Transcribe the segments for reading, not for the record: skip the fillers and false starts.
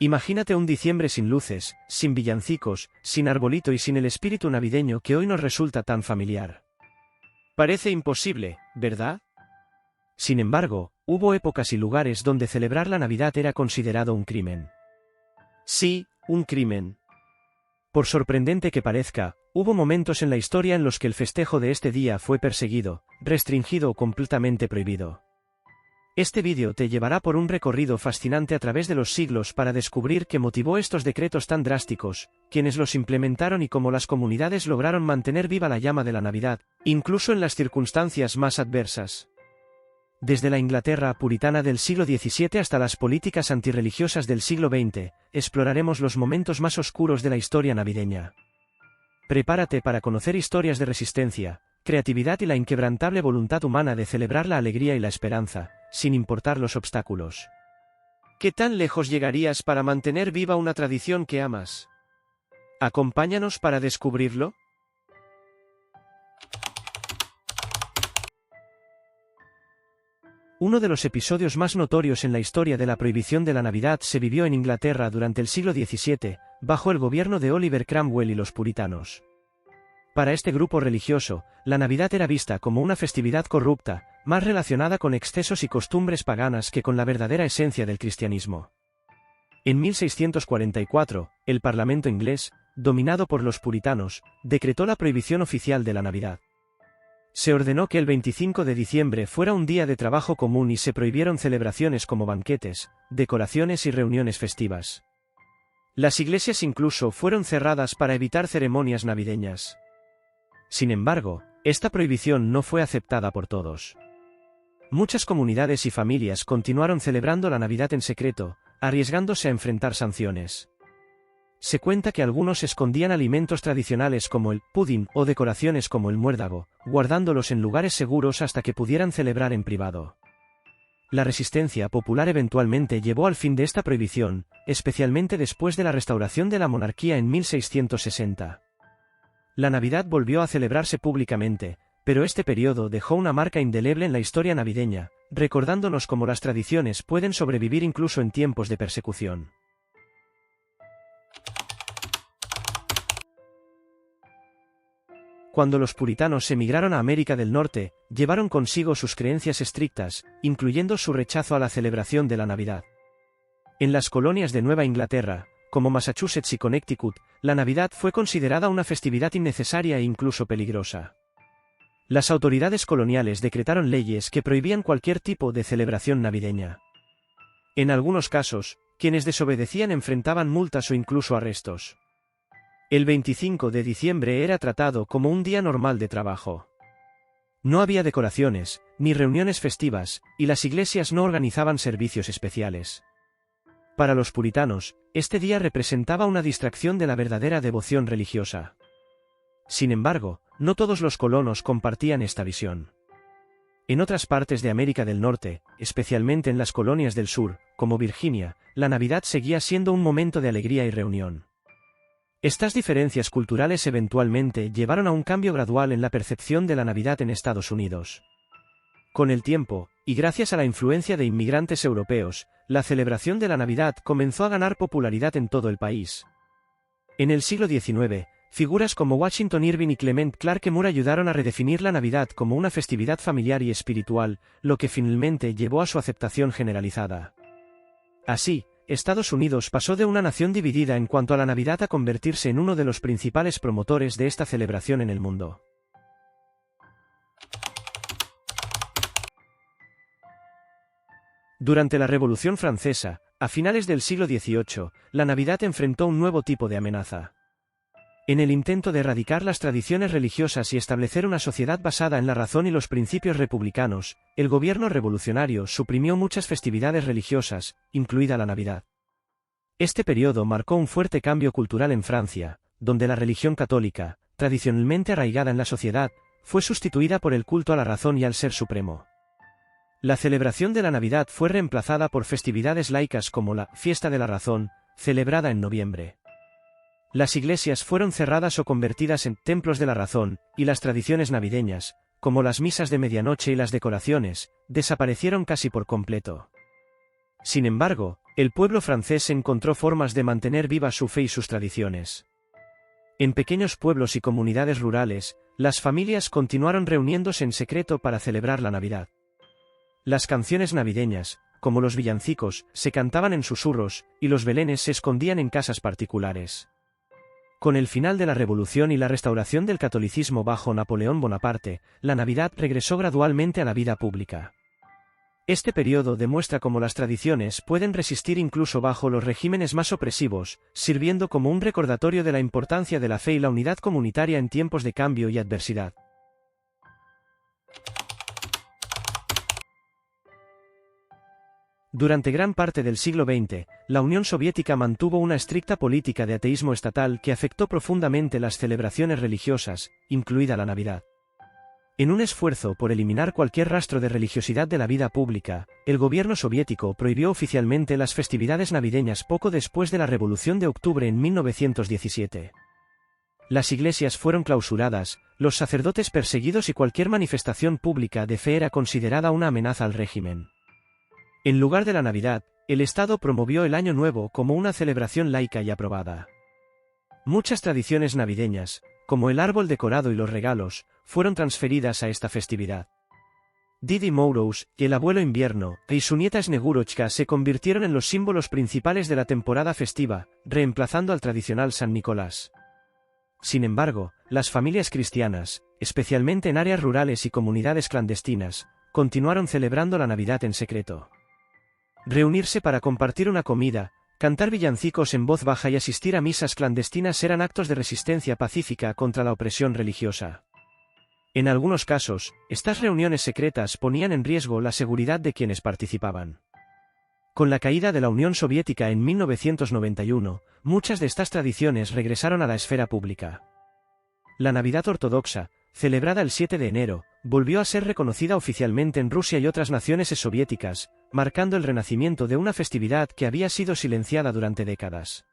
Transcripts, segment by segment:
Imagínate un diciembre sin luces, sin villancicos, sin arbolito y sin el espíritu navideño que hoy nos resulta tan familiar. Parece imposible, ¿verdad? Sin embargo, hubo épocas y lugares donde celebrar la Navidad era considerado un crimen. Sí, un crimen. Por sorprendente que parezca, hubo momentos en la historia en los que el festejo de este día fue perseguido, restringido o completamente prohibido. Este vídeo te llevará por un recorrido fascinante a través de los siglos para descubrir qué motivó estos decretos tan drásticos, quiénes los implementaron y cómo las comunidades lograron mantener viva la llama de la Navidad, incluso en las circunstancias más adversas. Desde la Inglaterra puritana del siglo XVII hasta las políticas antirreligiosas del siglo XX, exploraremos los momentos más oscuros de la historia navideña. Prepárate para conocer historias de resistencia, creatividad y la inquebrantable voluntad humana de celebrar la alegría y la esperanza, sin importar los obstáculos. ¿Qué tan lejos llegarías para mantener viva una tradición que amas? ¿Acompáñanos para descubrirlo? Uno de los episodios más notorios en la historia de la prohibición de la Navidad se vivió en Inglaterra durante el siglo XVII, bajo el gobierno de Oliver Cromwell y los puritanos. Para este grupo religioso, la Navidad era vista como una festividad corrupta, más relacionada con excesos y costumbres paganas que con la verdadera esencia del cristianismo. En 1644, el Parlamento inglés, dominado por los puritanos, decretó la prohibición oficial de la Navidad. Se ordenó que el 25 de diciembre fuera un día de trabajo común y se prohibieron celebraciones como banquetes, decoraciones y reuniones festivas. Las iglesias incluso fueron cerradas para evitar ceremonias navideñas. Sin embargo, esta prohibición no fue aceptada por todos. Muchas comunidades y familias continuaron celebrando la Navidad en secreto, arriesgándose a enfrentar sanciones. Se cuenta que algunos escondían alimentos tradicionales como el pudín o decoraciones como el muérdago, guardándolos en lugares seguros hasta que pudieran celebrar en privado. La resistencia popular eventualmente llevó al fin de esta prohibición, especialmente después de la restauración de la monarquía en 1660. La Navidad volvió a celebrarse públicamente, pero este periodo dejó una marca indeleble en la historia navideña, recordándonos cómo las tradiciones pueden sobrevivir incluso en tiempos de persecución. Cuando los puritanos emigraron a América del Norte, llevaron consigo sus creencias estrictas, incluyendo su rechazo a la celebración de la Navidad. En las colonias de Nueva Inglaterra, como Massachusetts y Connecticut, la Navidad fue considerada una festividad innecesaria e incluso peligrosa. Las autoridades coloniales decretaron leyes que prohibían cualquier tipo de celebración navideña. En algunos casos, quienes desobedecían enfrentaban multas o incluso arrestos. El 25 de diciembre era tratado como un día normal de trabajo. No había decoraciones, ni reuniones festivas, y las iglesias no organizaban servicios especiales. Para los puritanos, este día representaba una distracción de la verdadera devoción religiosa. Sin embargo, no todos los colonos compartían esta visión. En otras partes de América del Norte, especialmente en las colonias del sur, como Virginia, la Navidad seguía siendo un momento de alegría y reunión. Estas diferencias culturales eventualmente llevaron a un cambio gradual en la percepción de la Navidad en Estados Unidos. Con el tiempo, y gracias a la influencia de inmigrantes europeos, la celebración de la Navidad comenzó a ganar popularidad en todo el país. En el siglo XIX, figuras como Washington Irving y Clement Clarke Moore ayudaron a redefinir la Navidad como una festividad familiar y espiritual, lo que finalmente llevó a su aceptación generalizada. Así, Estados Unidos pasó de una nación dividida en cuanto a la Navidad a convertirse en uno de los principales promotores de esta celebración en el mundo. Durante la Revolución Francesa, a finales del siglo XVIII, la Navidad enfrentó un nuevo tipo de amenaza. En el intento de erradicar las tradiciones religiosas y establecer una sociedad basada en la razón y los principios republicanos, el gobierno revolucionario suprimió muchas festividades religiosas, incluida la Navidad. Este periodo marcó un fuerte cambio cultural en Francia, donde la religión católica, tradicionalmente arraigada en la sociedad, fue sustituida por el culto a la razón y al Ser Supremo. La celebración de la Navidad fue reemplazada por festividades laicas como la Fiesta de la Razón, celebrada en noviembre. Las iglesias fueron cerradas o convertidas en templos de la razón, y las tradiciones navideñas, como las misas de medianoche y las decoraciones, desaparecieron casi por completo. Sin embargo, el pueblo francés encontró formas de mantener viva su fe y sus tradiciones. En pequeños pueblos y comunidades rurales, las familias continuaron reuniéndose en secreto para celebrar la Navidad. Las canciones navideñas, como los villancicos, se cantaban en susurros, y los belenes se escondían en casas particulares. Con el final de la Revolución y la restauración del catolicismo bajo Napoleón Bonaparte, la Navidad regresó gradualmente a la vida pública. Este periodo demuestra cómo las tradiciones pueden resistir incluso bajo los regímenes más opresivos, sirviendo como un recordatorio de la importancia de la fe y la unidad comunitaria en tiempos de cambio y adversidad. Durante gran parte del siglo XX, la Unión Soviética mantuvo una estricta política de ateísmo estatal que afectó profundamente las celebraciones religiosas, incluida la Navidad. En un esfuerzo por eliminar cualquier rastro de religiosidad de la vida pública, el gobierno soviético prohibió oficialmente las festividades navideñas poco después de la Revolución de Octubre en 1917. Las iglesias fueron clausuradas, los sacerdotes perseguidos y cualquier manifestación pública de fe era considerada una amenaza al régimen. En lugar de la Navidad, el Estado promovió el Año Nuevo como una celebración laica y aprobada. Muchas tradiciones navideñas, como el árbol decorado y los regalos, fueron transferidas a esta festividad. Didi Moroz, el abuelo invierno, y su nieta Snegurochka se convirtieron en los símbolos principales de la temporada festiva, reemplazando al tradicional San Nicolás. Sin embargo, las familias cristianas, especialmente en áreas rurales y comunidades clandestinas, continuaron celebrando la Navidad en secreto. Reunirse para compartir una comida, cantar villancicos en voz baja y asistir a misas clandestinas eran actos de resistencia pacífica contra la opresión religiosa. En algunos casos, estas reuniones secretas ponían en riesgo la seguridad de quienes participaban. Con la caída de la Unión Soviética en 1991, muchas de estas tradiciones regresaron a la esfera pública. La Navidad ortodoxa, celebrada el 7 de enero, volvió a ser reconocida oficialmente en Rusia y otras naciones soviéticas, marcando el renacimiento de una festividad que había sido silenciada durante décadas.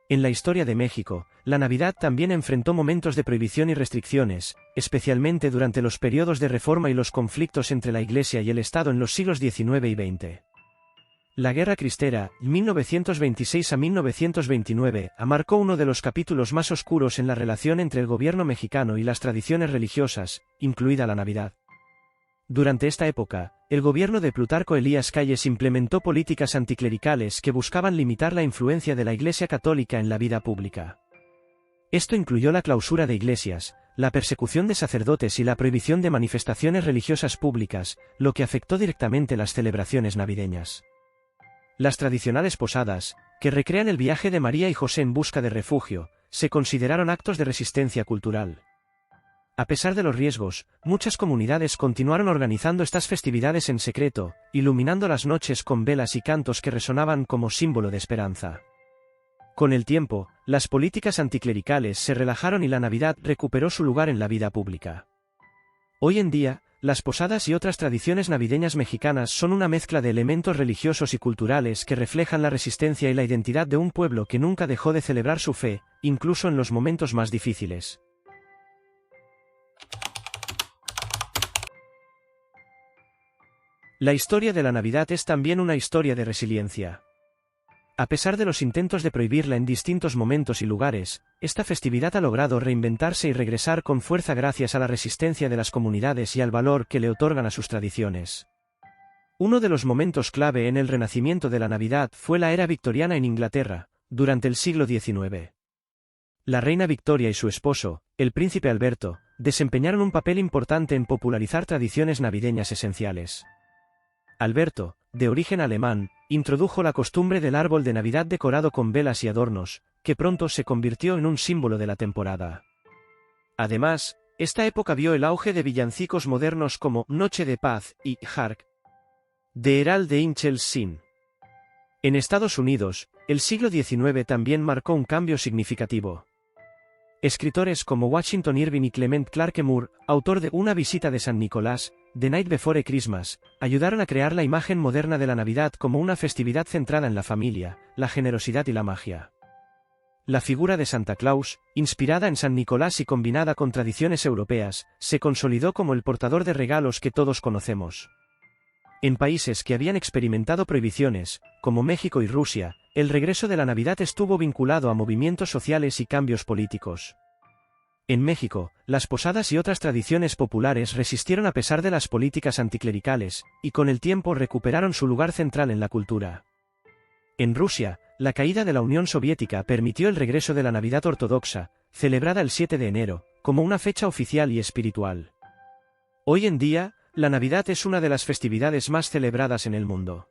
En la historia de México, la Navidad también enfrentó momentos de prohibición y restricciones, especialmente durante los periodos de reforma y los conflictos entre la Iglesia y el Estado en los siglos XIX y XX. La Guerra Cristera, 1926 a 1929, marcó uno de los capítulos más oscuros en la relación entre el gobierno mexicano y las tradiciones religiosas, incluida la Navidad. Durante esta época, el gobierno de Plutarco Elías Calles implementó políticas anticlericales que buscaban limitar la influencia de la Iglesia Católica en la vida pública. Esto incluyó la clausura de iglesias, la persecución de sacerdotes y la prohibición de manifestaciones religiosas públicas, lo que afectó directamente las celebraciones navideñas. Las tradicionales posadas, que recrean el viaje de María y José en busca de refugio, se consideraron actos de resistencia cultural. A pesar de los riesgos, muchas comunidades continuaron organizando estas festividades en secreto, iluminando las noches con velas y cantos que resonaban como símbolo de esperanza. Con el tiempo, las políticas anticlericales se relajaron y la Navidad recuperó su lugar en la vida pública. Hoy en día, las posadas y otras tradiciones navideñas mexicanas son una mezcla de elementos religiosos y culturales que reflejan la resistencia y la identidad de un pueblo que nunca dejó de celebrar su fe, incluso en los momentos más difíciles. La historia de la Navidad es también una historia de resiliencia. A pesar de los intentos de prohibirla en distintos momentos y lugares, esta festividad ha logrado reinventarse y regresar con fuerza gracias a la resistencia de las comunidades y al valor que le otorgan a sus tradiciones. Uno de los momentos clave en el renacimiento de la Navidad fue la era victoriana en Inglaterra, durante el siglo XIX. La reina Victoria y su esposo, el príncipe Alberto, desempeñaron un papel importante en popularizar tradiciones navideñas esenciales. Alberto, de origen alemán, introdujo la costumbre del árbol de Navidad decorado con velas y adornos, que pronto se convirtió en un símbolo de la temporada. Además, esta época vio el auge de villancicos modernos como Noche de Paz y Hark de Herald Angels Sing. En Estados Unidos, el siglo XIX también marcó un cambio significativo. Escritores como Washington Irving y Clement Clarke Moore, autor de Una visita de San Nicolás, The Night Before Christmas, ayudaron a crear la imagen moderna de la Navidad como una festividad centrada en la familia, la generosidad y la magia. La figura de Santa Claus, inspirada en San Nicolás y combinada con tradiciones europeas, se consolidó como el portador de regalos que todos conocemos. En países que habían experimentado prohibiciones, como México y Rusia, el regreso de la Navidad estuvo vinculado a movimientos sociales y cambios políticos. En México, las posadas y otras tradiciones populares resistieron a pesar de las políticas anticlericales, y con el tiempo recuperaron su lugar central en la cultura. En Rusia, la caída de la Unión Soviética permitió el regreso de la Navidad ortodoxa, celebrada el 7 de enero, como una fecha oficial y espiritual. Hoy en día, la Navidad es una de las festividades más celebradas en el mundo.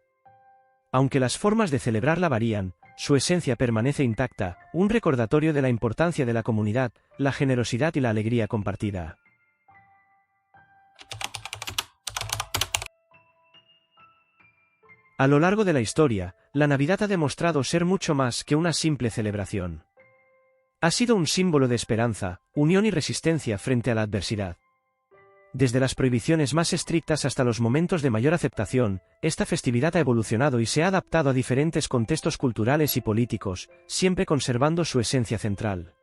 Aunque las formas de celebrarla varían, su esencia permanece intacta, un recordatorio de la importancia de la comunidad, la generosidad y la alegría compartida. A lo largo de la historia, la Navidad ha demostrado ser mucho más que una simple celebración. Ha sido un símbolo de esperanza, unión y resistencia frente a la adversidad. Desde las prohibiciones más estrictas hasta los momentos de mayor aceptación, esta festividad ha evolucionado y se ha adaptado a diferentes contextos culturales y políticos, siempre conservando su esencia central.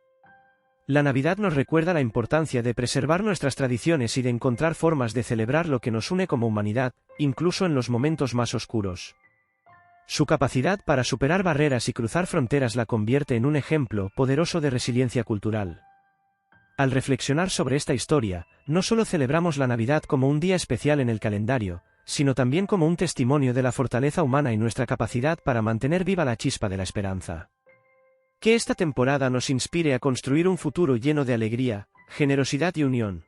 La Navidad nos recuerda la importancia de preservar nuestras tradiciones y de encontrar formas de celebrar lo que nos une como humanidad, incluso en los momentos más oscuros. Su capacidad para superar barreras y cruzar fronteras la convierte en un ejemplo poderoso de resiliencia cultural. Al reflexionar sobre esta historia, no solo celebramos la Navidad como un día especial en el calendario, sino también como un testimonio de la fortaleza humana y nuestra capacidad para mantener viva la chispa de la esperanza. Que esta temporada nos inspire a construir un futuro lleno de alegría, generosidad y unión.